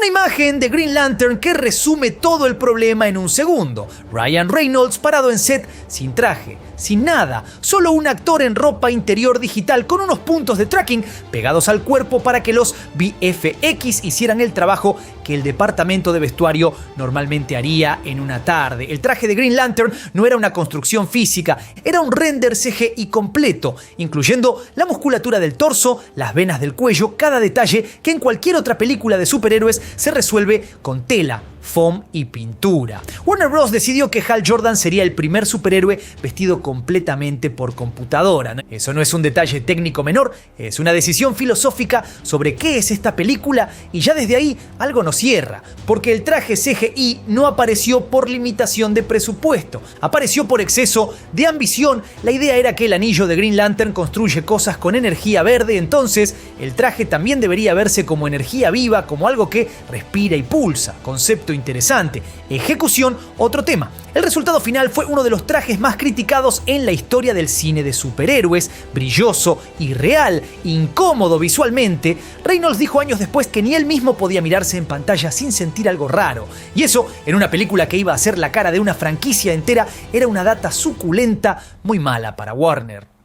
imagen de Green Lantern que resume todo el problema en un segundo. Ryan Reynolds parado en set sin traje, sin nada, solo un actor en ropa interior digital con unos puntos de tracking pegados al cuerpo para que los VFX hicieran el trabajo que el departamento de vestuario normalmente haría en una tarde. El traje de Green Lantern no era una construcción física, era un render CGI completo, incluyendo la musculatura del torso, las venas del cuello, cada detalle que en cualquier otra película de superhéroes se resuelve con tela, foam y pintura. Warner Bros. Decidió que Hal Jordan sería el primer superhéroe vestido completamente por computadora. Eso no es un detalle técnico menor, es una decisión filosófica sobre qué es esta película y ya desde ahí algo nos cierra, porque el traje CGI no apareció por limitación de presupuesto, apareció por exceso de ambición. La idea era que el anillo de Green Lantern construye cosas con energía verde, entonces el traje también debería verse como energía viva, como algo que respira y pulsa. Concepto interesante. Ejecución, otro tema. El resultado final fue uno de los trajes más criticados en la historia del cine de superhéroes, brilloso, irreal, incómodo visualmente. Reynolds dijo años después que ni él mismo podía mirarse en pantalla sin sentir algo raro. Y eso, en una película que iba a ser la cara de una franquicia entera, era una data suculenta, muy mala para Warner.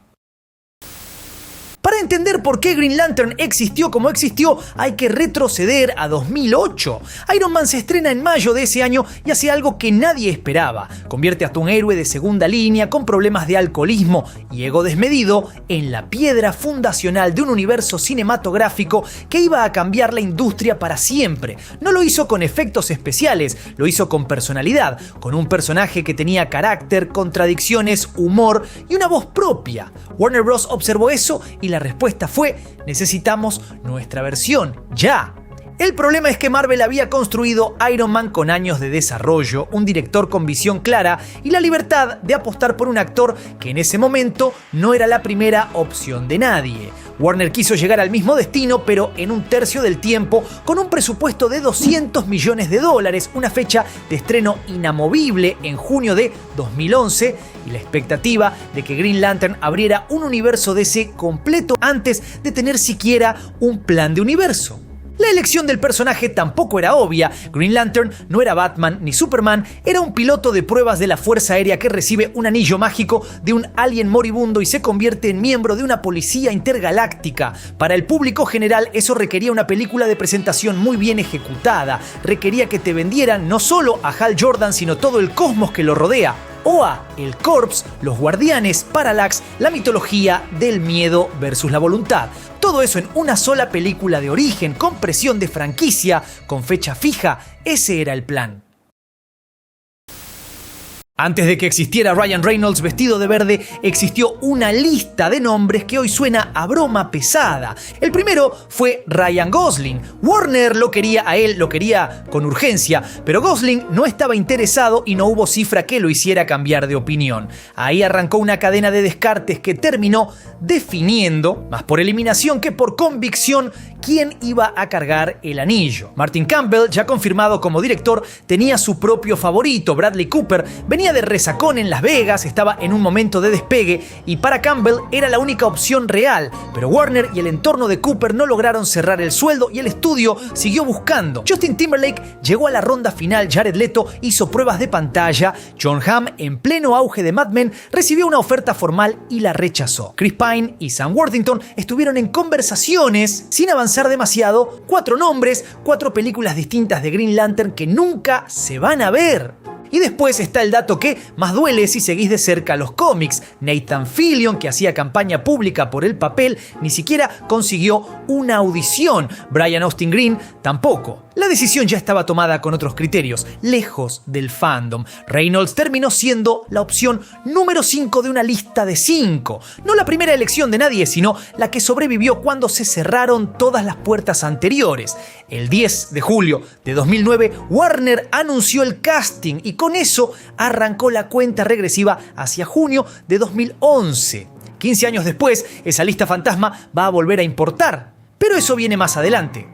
Para entender por qué Green Lantern existió como existió, hay que retroceder a 2008. Iron Man se estrena en mayo de ese año y hace algo que nadie esperaba. Convierte a un héroe de segunda línea con problemas de alcoholismo y ego desmedido en la piedra fundacional de un universo cinematográfico que iba a cambiar la industria para siempre. No lo hizo con efectos especiales, lo hizo con personalidad, con un personaje que tenía carácter, contradicciones, humor y una voz propia. Warner Bros. Observó eso y la respuesta fue: necesitamos nuestra versión, ya. El problema es que Marvel había construido Iron Man con años de desarrollo, un director con visión clara y la libertad de apostar por un actor que en ese momento no era la primera opción de nadie. Warner quiso llegar al mismo destino, pero en un tercio del tiempo, con un presupuesto de $200 millones, una fecha de estreno inamovible en junio de 2011 y la expectativa de que Green Lantern abriera un universo DC completo antes de tener siquiera un plan de universo. La elección del personaje tampoco era obvia. Green Lantern no era Batman ni Superman, era un piloto de pruebas de la Fuerza Aérea que recibe un anillo mágico de un alien moribundo y se convierte en miembro de una policía intergaláctica. Para el público general eso requería una película de presentación muy bien ejecutada, requería que te vendieran no solo a Hal Jordan sino todo el cosmos que lo rodea. Oa, el Corps, los Guardianes, Parallax, la mitología del miedo versus la voluntad. Todo eso en una sola película de origen, con presión de franquicia, con fecha fija. Ese era el plan. Antes de que existiera Ryan Reynolds vestido de verde, existió una lista de nombres que hoy suena a broma pesada. El primero fue Ryan Gosling. Warner lo quería a él, lo quería con urgencia, pero Gosling no estaba interesado y no hubo cifra que lo hiciera cambiar de opinión. Ahí arrancó una cadena de descartes que terminó definiendo, más por eliminación que por convicción, quién iba a cargar el anillo. Martin Campbell, ya confirmado como director, tenía su propio favorito, Bradley Cooper. Venía de resacón en Las Vegas, estaba en un momento de despegue y para Campbell era la única opción real, pero Warner y el entorno de Cooper no lograron cerrar el sueldo y el estudio siguió buscando. Justin Timberlake llegó a la ronda final, Jared Leto hizo pruebas de pantalla, Jon Hamm, en pleno auge de Mad Men, recibió una oferta formal y la rechazó. Chris Pine y Sam Worthington estuvieron en conversaciones sin avanzar demasiado. 4 nombres, 4 películas distintas de Green Lantern que nunca se van a ver. Y después está el dato que más duele si seguís de cerca los cómics. Nathan Fillion, que hacía campaña pública por el papel, ni siquiera consiguió una audición. Brian Austin Green tampoco. La decisión ya estaba tomada con otros criterios, lejos del fandom. Reynolds terminó siendo la opción número 5 de una lista de 5. No la primera elección de nadie, sino la que sobrevivió cuando se cerraron todas las puertas anteriores. El 10 de julio de 2009, Warner anunció el casting y con eso arrancó la cuenta regresiva hacia junio de 2011. 15 años después, esa lista fantasma va a volver a importar. Pero eso viene más adelante.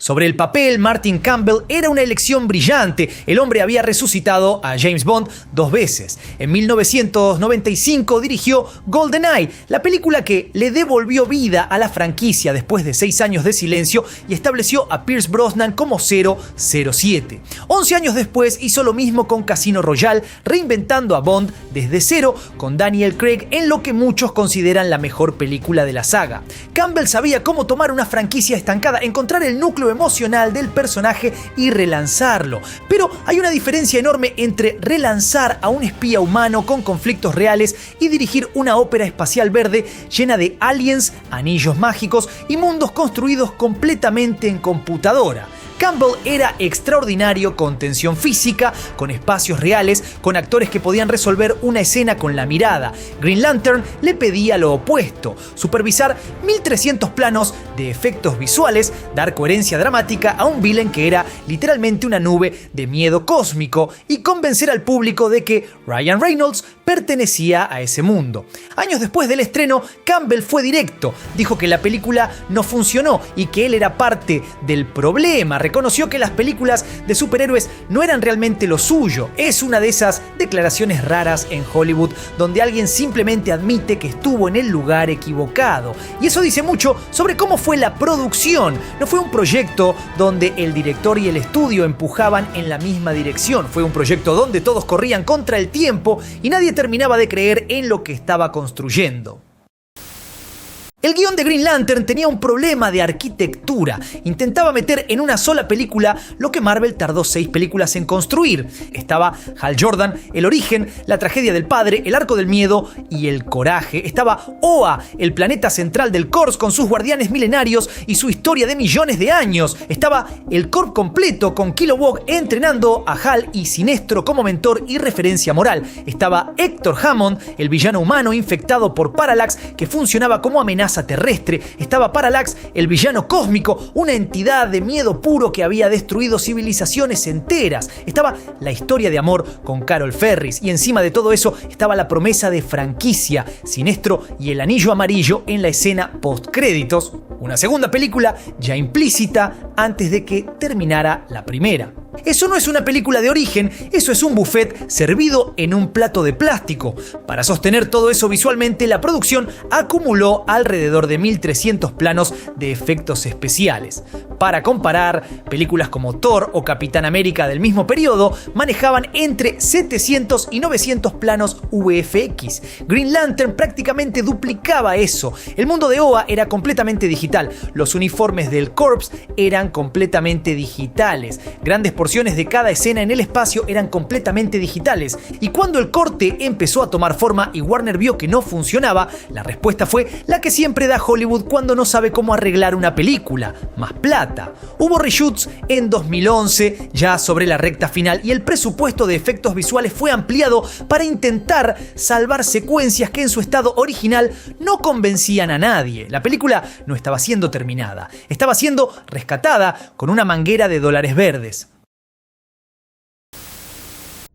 Sobre el papel, Martin Campbell era una elección brillante. El hombre había resucitado a James Bond 2 veces. En 1995 dirigió GoldenEye, la película que le devolvió vida a la franquicia después de 6 años de silencio y estableció a Pierce Brosnan como 007. 11 años después hizo lo mismo con Casino Royale, reinventando a Bond desde cero con Daniel Craig en lo que muchos consideran la mejor película de la saga. Campbell sabía cómo tomar una franquicia estancada, encontrar el núcleo emocional del personaje y relanzarlo. Pero hay una diferencia enorme entre relanzar a un espía humano con conflictos reales y dirigir una ópera espacial verde llena de aliens, anillos mágicos y mundos construidos completamente en computadora. Campbell era extraordinario con tensión física, con espacios reales, con actores que podían resolver una escena con la mirada. Green Lantern le pedía lo opuesto: supervisar 1300 planos de efectos visuales, dar coherencia dramática a un villain que era literalmente una nube de miedo cósmico y convencer al público de que Ryan Reynolds pertenecía a ese mundo. Años después del estreno, Campbell fue directo, dijo que la película no funcionó y que él era parte del problema. Reconoció que las películas de superhéroes no eran realmente lo suyo. Es una de esas declaraciones raras en Hollywood donde alguien simplemente admite que estuvo en el lugar equivocado. Y eso dice mucho sobre cómo fue la producción. No fue un proyecto donde el director y el estudio empujaban en la misma dirección. Fue un proyecto donde todos corrían contra el tiempo y nadie terminaba de creer en lo que estaba construyendo. El guión de Green Lantern tenía un problema de arquitectura. Intentaba meter en una sola película lo que Marvel tardó 6 películas en construir. Estaba Hal Jordan, el origen, la tragedia del padre, el arco del miedo y el coraje. Estaba Oa, el planeta central del Corps con sus guardianes milenarios y su historia de millones de años. Estaba el Corps completo con Kilowog entrenando a Hal y Sinestro como mentor y referencia moral. Estaba Héctor Hammond, el villano humano infectado por Parallax que funcionaba como amenaza terrestre. Estaba Parallax, el villano cósmico, una entidad de miedo puro que había destruido civilizaciones enteras. Estaba la historia de amor con Carol Ferris y encima de todo eso estaba la promesa de franquicia, Sinestro y el anillo amarillo en la escena postcréditos, una segunda película ya implícita antes de que terminara la primera. Eso no es una película de origen, eso es un buffet servido en un plato de plástico. Para sostener todo eso visualmente, la producción acumuló alrededor de 1300 planos de efectos especiales. Para comparar, películas como Thor o Capitán América del mismo periodo manejaban entre 700 y 900 planos VFX. Green Lantern prácticamente duplicaba eso. El mundo de Oa era completamente digital, los uniformes del Corps eran completamente digitales, grandes porciones de cada escena en el espacio eran completamente digitales. Y cuando el corte empezó a tomar forma y Warner vio que no funcionaba, la respuesta fue la que siempre da Hollywood cuando no sabe cómo arreglar una película: más plata. Hubo reshoots en 2011, ya sobre la recta final, y el presupuesto de efectos visuales fue ampliado para intentar salvar secuencias que en su estado original no convencían a nadie. La película no estaba siendo terminada, estaba siendo rescatada con una manguera de dólares verdes.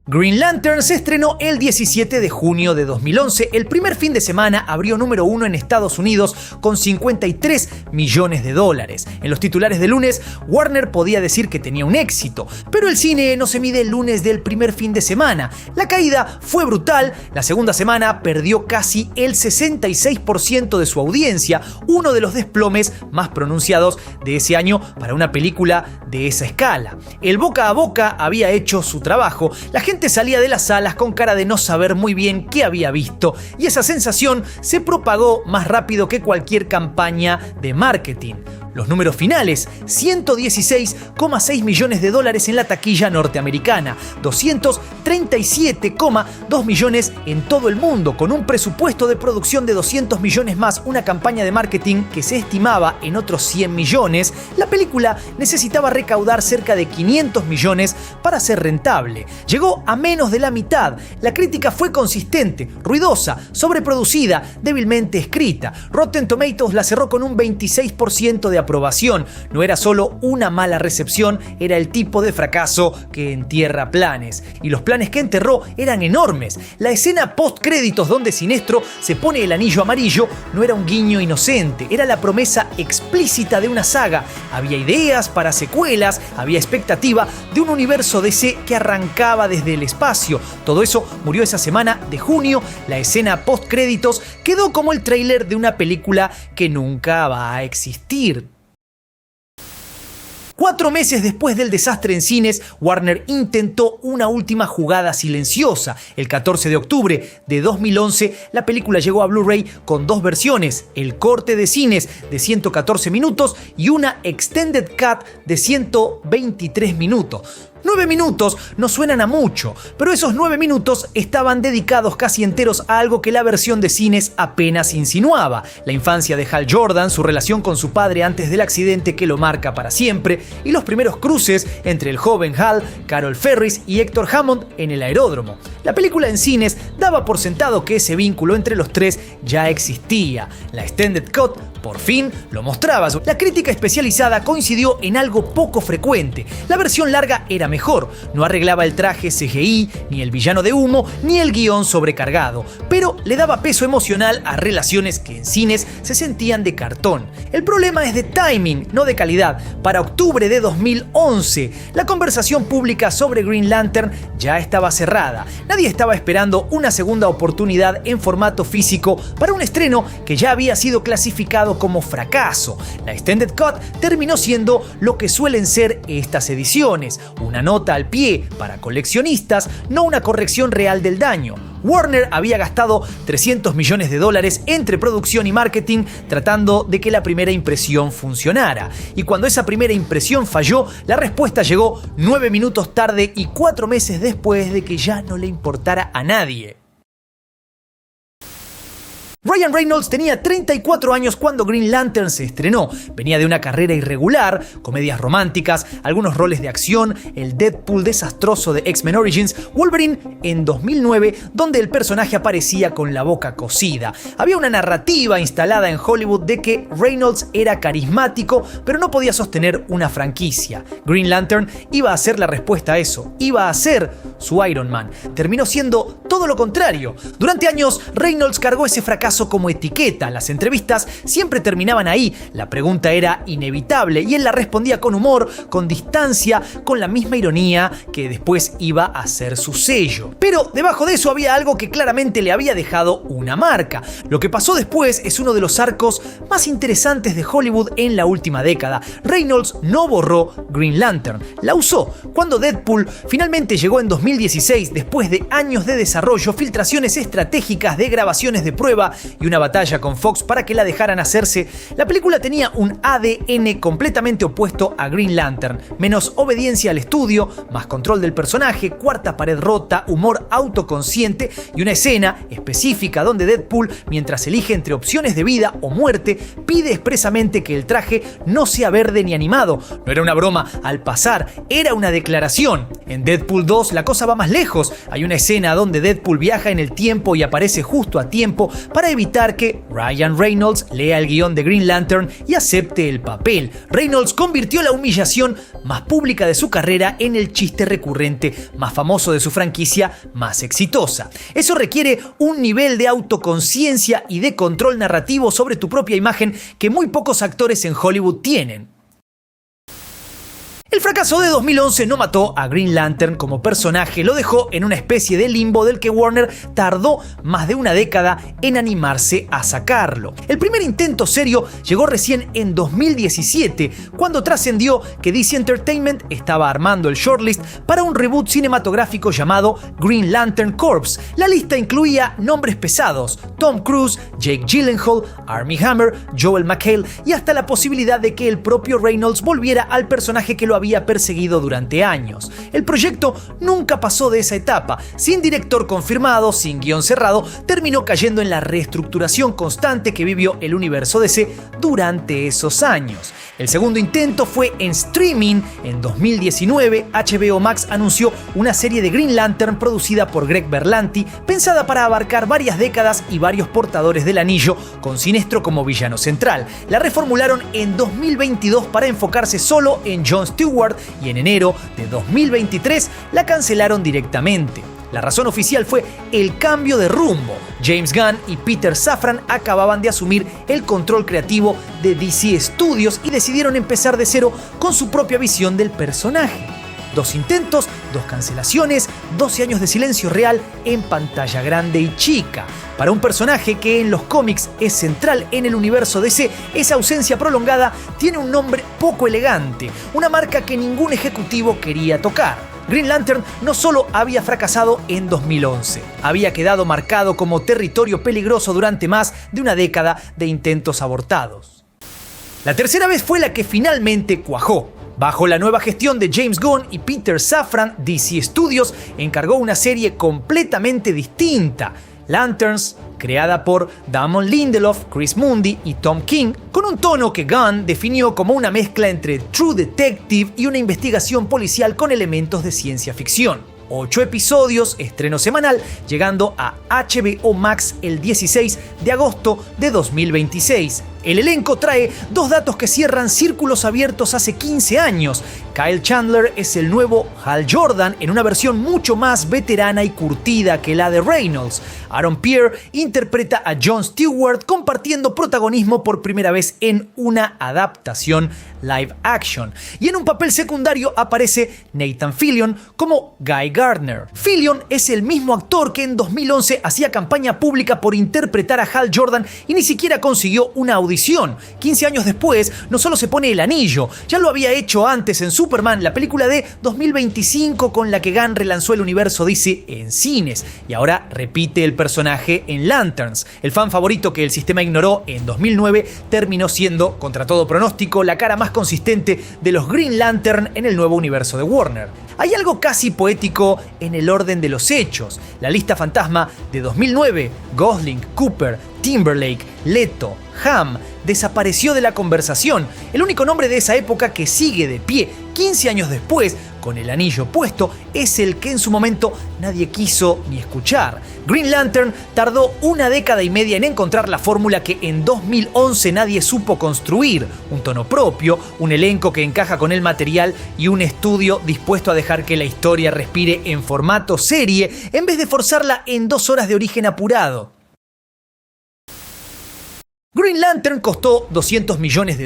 Green Lantern se estrenó el 17 de junio de 2011. El primer fin de semana abrió número 1 en Estados Unidos con 53 millones de dólares. En los titulares de lunes, Warner podía decir que tenía un éxito, pero el cine no se mide el lunes del primer fin de semana. La caída fue brutal. La segunda semana perdió casi el 66% de su audiencia, uno de los desplomes más pronunciados de ese año para una película de esa escala. El boca a boca había hecho su trabajo. La gente salía de las salas con cara de no saber muy bien qué había visto, y esa sensación se propagó más rápido que cualquier campaña de marketing. Los números finales: 116,6 millones de dólares en la taquilla norteamericana, 237,2 millones en todo el mundo, con un presupuesto de producción de 200 millones más una campaña de marketing que se estimaba en otros 100 millones. La película necesitaba recaudar cerca de 500 millones para ser rentable. Llegó a menos de la mitad. La crítica fue consistente, ruidosa, sobreproducida, débilmente escrita. Rotten Tomatoes la cerró con un 26% de aprobación. No era solo una mala recepción, era el tipo de fracaso que entierra planes. Y los planes que enterró eran enormes. La escena post-créditos donde Sinestro se pone el anillo amarillo no era un guiño inocente, era la promesa explícita de una saga. Había ideas para secuelas, había expectativa de un universo DC que arrancaba desde el espacio. Todo eso murió esa semana de junio. La escena post-créditos quedó como el tráiler de una película que nunca va a existir. 4 meses después del desastre en cines, Warner intentó una última jugada silenciosa. El 14 de octubre de 2011, la película llegó a Blu-ray con 2 versiones, el corte de cines de 114 minutos y una extended cut de 123 minutos. 9 minutos no suenan a mucho, pero esos 9 minutos estaban dedicados casi enteros a algo que la versión de cines apenas insinuaba: la infancia de Hal Jordan, su relación con su padre antes del accidente que lo marca para siempre, y los primeros cruces entre el joven Hal, Carol Ferris y Héctor Hammond en el aeródromo. La película en cines daba por sentado que ese vínculo entre los tres ya existía. La extended cut por fin lo mostraba. La crítica especializada coincidió en algo poco frecuente: la versión larga era mejor, no arreglaba el traje CGI, ni el villano de humo, ni el guión sobrecargado, pero le daba peso emocional a relaciones que en cines se sentían de cartón. El problema es de timing, no de calidad. Para octubre de 2011, la conversación pública sobre Green Lantern ya estaba cerrada. Nadie estaba esperando una segunda oportunidad en formato físico para un estreno que ya había sido clasificado como fracaso. La Extended Cut terminó siendo lo que suelen ser estas ediciones: una nota al pie para coleccionistas, no una corrección real del daño. Warner había gastado $300 millones entre producción y marketing tratando de que la primera impresión funcionara. Y cuando esa primera impresión falló, la respuesta llegó 9 minutos tarde y 4 meses después de que ya no le importara a nadie. Ryan Reynolds tenía 34 años cuando Green Lantern se estrenó. Venía de una carrera irregular, comedias románticas, algunos roles de acción, el Deadpool desastroso de X-Men Origins, Wolverine en 2009, donde el personaje aparecía con la boca cosida. Había una narrativa instalada en Hollywood de que Reynolds era carismático, pero no podía sostener una franquicia. Green Lantern iba a ser la respuesta a eso, iba a ser su Iron Man. Terminó siendo todo lo contrario. Durante años, Reynolds cargó ese fracaso como etiqueta. Las entrevistas siempre terminaban ahí. La pregunta era inevitable y él la respondía con humor, con distancia, con la misma ironía que después iba a ser su sello. Pero debajo de eso había algo que claramente le había dejado una marca. Lo que pasó después es uno de los arcos más interesantes de Hollywood en la última década. Reynolds no borró Green Lantern, la usó. Cuando Deadpool finalmente llegó en 2016, después de años de desarrollo, filtraciones estratégicas de grabaciones de prueba y una batalla con Fox para que la dejaran hacerse, la película tenía un ADN completamente opuesto a Green Lantern: menos obediencia al estudio, más control del personaje, cuarta pared rota, humor autoconsciente y una escena específica donde Deadpool, mientras elige entre opciones de vida o muerte, pide expresamente que el traje no sea verde ni animado. No era una broma al pasar, era una declaración. En Deadpool 2 la cosa va más lejos. Hay una escena donde Deadpool viaja en el tiempo y aparece justo a tiempo para evitar que Ryan Reynolds lea el guión de Green Lantern y acepte el papel. Reynolds convirtió la humillación más pública de su carrera en el chiste recurrente más famoso de su franquicia más exitosa. Eso requiere un nivel de autoconciencia y de control narrativo sobre tu propia imagen que muy pocos actores en Hollywood tienen. El fracaso de 2011 no mató a Green Lantern como personaje, lo dejó en una especie de limbo del que Warner tardó más de una década en animarse a sacarlo. El primer intento serio llegó recién en 2017, cuando trascendió que DC Entertainment estaba armando el shortlist para un reboot cinematográfico llamado Green Lantern Corps. La lista incluía nombres pesados: Tom Cruise, Jake Gyllenhaal, Armie Hammer, Joel McHale y hasta la posibilidad de que el propio Reynolds volviera al personaje que lo había había perseguido durante años. El proyecto nunca pasó de esa etapa. Sin director confirmado, sin guión cerrado, terminó cayendo en la reestructuración constante que vivió el universo DC durante esos años. El segundo intento fue en streaming. En 2019, HBO Max anunció una serie de Green Lantern producida por Greg Berlanti, pensada para abarcar varias décadas y varios portadores del anillo, con Sinestro como villano central. La reformularon en 2022 para enfocarse solo en John Stewart y en enero de 2023 la cancelaron directamente. La razón oficial fue el cambio de rumbo. James Gunn y Peter Safran acababan de asumir el control creativo de DC Studios y decidieron empezar de cero con su propia visión del personaje. 2 intentos, 2 cancelaciones, 12 años de silencio real en pantalla grande y chica. Para un personaje que en los cómics es central en el universo DC, esa ausencia prolongada tiene un nombre poco elegante, una marca que ningún ejecutivo quería tocar. Green Lantern no solo había fracasado en 2011, había quedado marcado como territorio peligroso durante más de una década de intentos abortados. La tercera vez fue la que finalmente cuajó. Bajo la nueva gestión de James Gunn y Peter Safran, DC Studios encargó una serie completamente distinta, Lanterns, creada por Damon Lindelof, Chris Mundi y Tom King, con un tono que Gunn definió como una mezcla entre True Detective y una investigación policial con elementos de ciencia ficción. 8 episodios, estreno semanal, llegando a HBO Max el 16 de agosto de 2026. El elenco trae 2 datos que cierran círculos abiertos hace 15 años. Kyle Chandler es el nuevo Hal Jordan en una versión mucho más veterana y curtida que la de Reynolds. Aaron Pierre interpreta a John Stewart compartiendo protagonismo por primera vez en una adaptación live action. Y en un papel secundario aparece Nathan Fillion como Guy Gardner. Fillion es el mismo actor que en 2011 hacía campaña pública por interpretar a Hal Jordan y ni siquiera consiguió una audición. 15 años después, no solo se pone el anillo, ya lo había hecho antes en Superman, la película de 2025 con la que Gunn relanzó el universo DC en cines, y ahora repite el personaje en Lanterns. El fan favorito que el sistema ignoró en 2009 terminó siendo, contra todo pronóstico, la cara más consistente de los Green Lantern en el nuevo universo de Warner. Hay algo casi poético en el orden de los hechos. La lista fantasma de 2009, Gosling, Cooper, Timberlake, Leto, Hamm, desapareció de la conversación. El único nombre de esa época que sigue de pie 15 años después, con el anillo puesto, es el que en su momento nadie quiso ni escuchar. Green Lantern tardó 1 década y media en encontrar la fórmula que en 2011 nadie supo construir. Un tono propio, un elenco que encaja con el material y un estudio dispuesto a dejar que la historia respire en formato serie en vez de forzarla en 2 horas de origen apurado. Green Lantern costó $200 millones,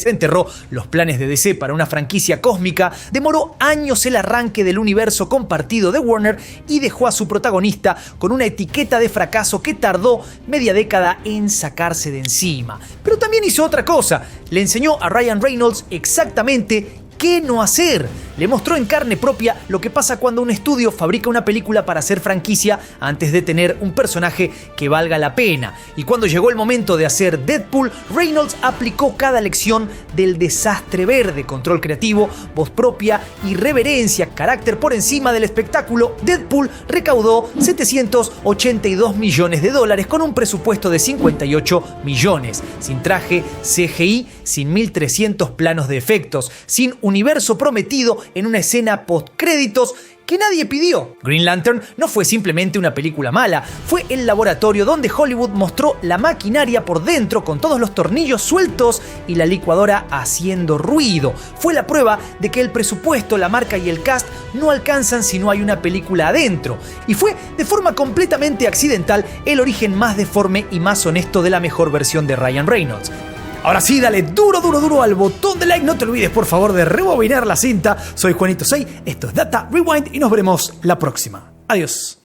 enterró los planes de DC para una franquicia cósmica, demoró años el arranque del universo compartido de Warner y dejó a su protagonista con una etiqueta de fracaso que tardó media década en sacarse de encima. Pero también hizo otra cosa, le enseñó a Ryan Reynolds exactamente ¿qué no hacer? Le mostró en carne propia lo que pasa cuando un estudio fabrica una película para hacer franquicia antes de tener un personaje que valga la pena. Y cuando llegó el momento de hacer Deadpool, Reynolds aplicó cada lección del desastre verde: control creativo, voz propia, irreverencia, carácter por encima del espectáculo. Deadpool recaudó $782 millones con un presupuesto de 58 millones, sin traje, CGI, sin 1300 planos de efectos, sin universo prometido en una escena post-créditos que nadie pidió. Green Lantern no fue simplemente una película mala, fue el laboratorio donde Hollywood mostró la maquinaria por dentro con todos los tornillos sueltos y la licuadora haciendo ruido. Fue la prueba de que el presupuesto, la marca y el cast no alcanzan si no hay una película adentro. Y fue de forma completamente accidental el origen más deforme y más honesto de la mejor versión de Ryan Reynolds. Ahora sí, dale duro al botón de like. No te olvides, por favor, de rebobinar la cinta. Soy Juanito Sey, esto es Data Rewind y nos veremos la próxima. Adiós.